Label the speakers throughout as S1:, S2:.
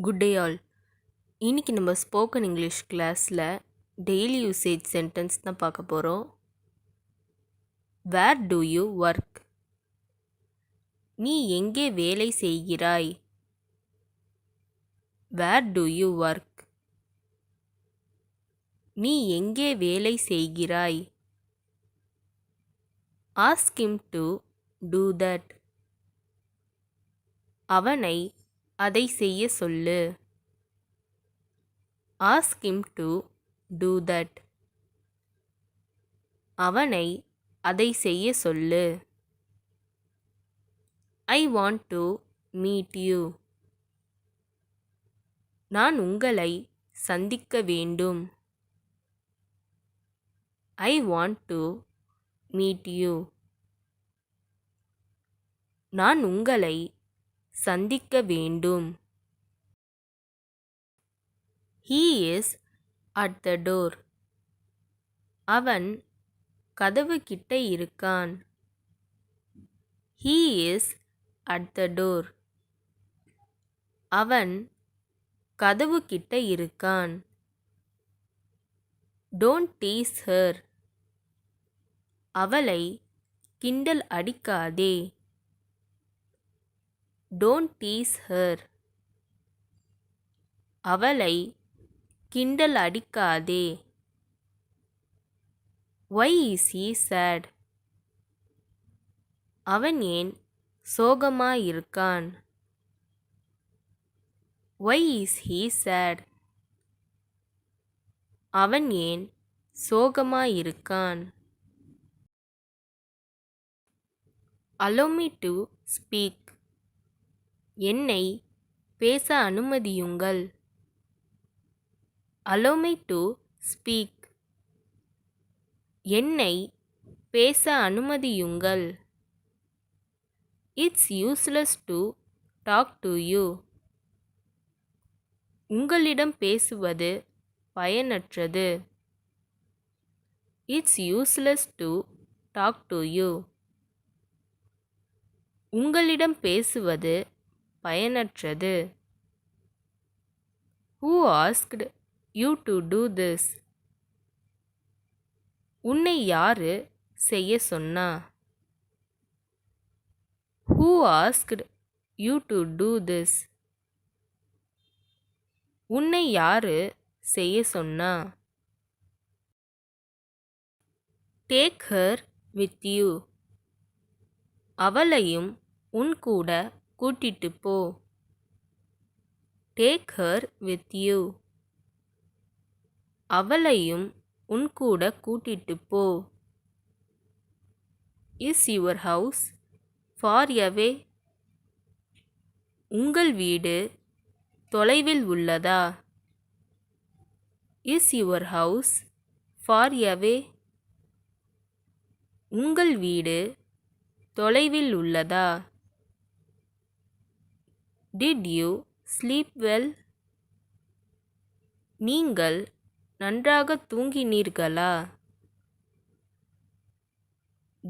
S1: Good day all. இன்னைக்கு நம்ம spoken English கிளாஸில் டெய்லி யூசேஜ் சென்டென்ஸ் தான் பார்க்க போகிறோம். வேர் டு யூ ஒர்க்? நீ எங்கே வேலை செய்கிறாய்? வேர் டு யூ ஒர்க்? நீ எங்கே வேலை செய்கிறாய்? Ask him to do that. அவனை அதை செய்ய சொல்லு. Ask him to do that. அவனை அதை செய்ய சொல்லு. I want to meet you. நான் உங்களை சந்திக்க வேண்டும். I want to meet you. நான் உங்களை சந்திக்க வேண்டும். He is at the door. அவன் கதவு கிட்ட இருக்கான். He is at the door. அவன் கதவு கிட்ட இருக்கான். Don't tease her. அவளை கிண்டல் அடிக்காதே. Don't tease her. அவளை கிண்டல் அடிக்காதே. Why is he sad? அவன் ஏன் சோகமாயிருக்கான்? Why is he sad? அவன் ஏன் சோகமாயிருக்கான்? Allow me to speak. என்னை பேச அனுமதியுங்கள். Allow me to speak. என்னை பேச அனுமதியுங்கள். It's useless to talk to you. உங்களிடம் பேசுவது பயனற்றது. It's useless to talk to you. உங்களிடம் பேசுவது பயனற்றது. Who asked you to do this? உன்னை யாரு செய்ய சொன்னா? Who asked you to do this? உன்னை யாரு செய்ய சொன்னா? Take her with you. அவளையும் உன் கூட கூட்டிட்டு போ. Take her with you. அவளையும் உன் கூட கூட்டிட்டு போ. Is your house far away? உங்கள் வீடு தொலைவில் உள்ளதா? Is your house far away? உங்கள் வீடு தொலைவில் உள்ளதா? Did you sleep well? நீங்கள் நன்றாக தூங்கினீர்களா?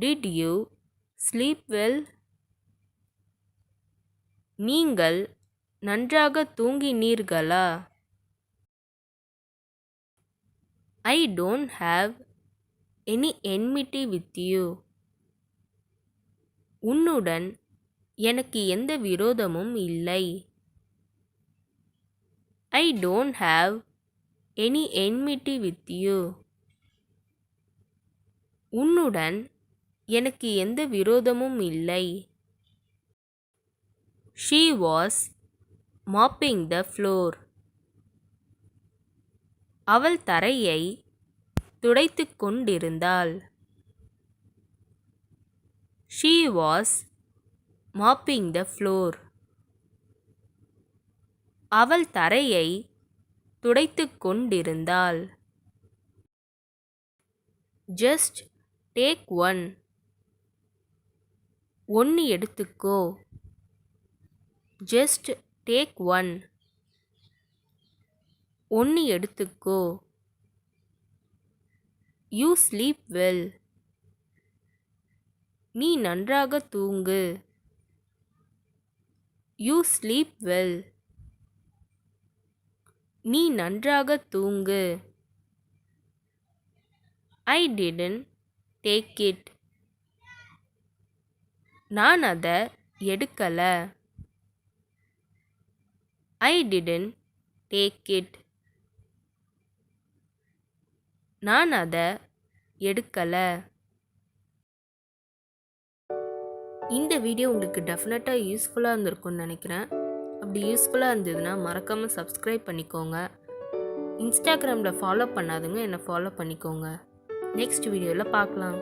S1: Did you sleep well? நீங்கள் நன்றாக தூங்கினீர்களா? I don't have any enmity with you. உன்னுடன் எனக்கு எந்த விரோதமும் இல்லை. I don't have any enmity with you. உன்னுடன் எனக்கு எந்த விரோதமும் இல்லை. She was mopping the floor. அவள் தரையை துடைத்துக் கொண்டிருந்தாள். She was mopping the floor. அவள் தரையை துடைத்துக் கொண்டிருந்தாள். Just take one. ஒன்று எடுத்துக்கோ. Just take one. ஒன்று எடுத்துக்கோ. You sleep well. நீ நன்றாக தூங்கு. You sleep well. நீ நன்றாக தூங்கு. I didn't take it. நான் அதை எடுக்கல. I didn't take it. நான் அதை எடுக்கல. இந்த வீடியோ உங்களுக்கு டெஃபினட்டாக யூஸ்ஃபுல்லாக இருந்திருக்கும்னு நினைக்கிறேன். அப்படி யூஸ்ஃபுல்லாக இருந்ததுன்னா மறக்காமல் சப்ஸ்கிரைப் பண்ணிக்கோங்க. இன்ஸ்டாகிராமில் ஃபாலோ பண்ணாதுங்க என்னை ஃபாலோ பண்ணிக்கோங்க. நெக்ஸ்ட் வீடியோவில் பார்க்கலாம்.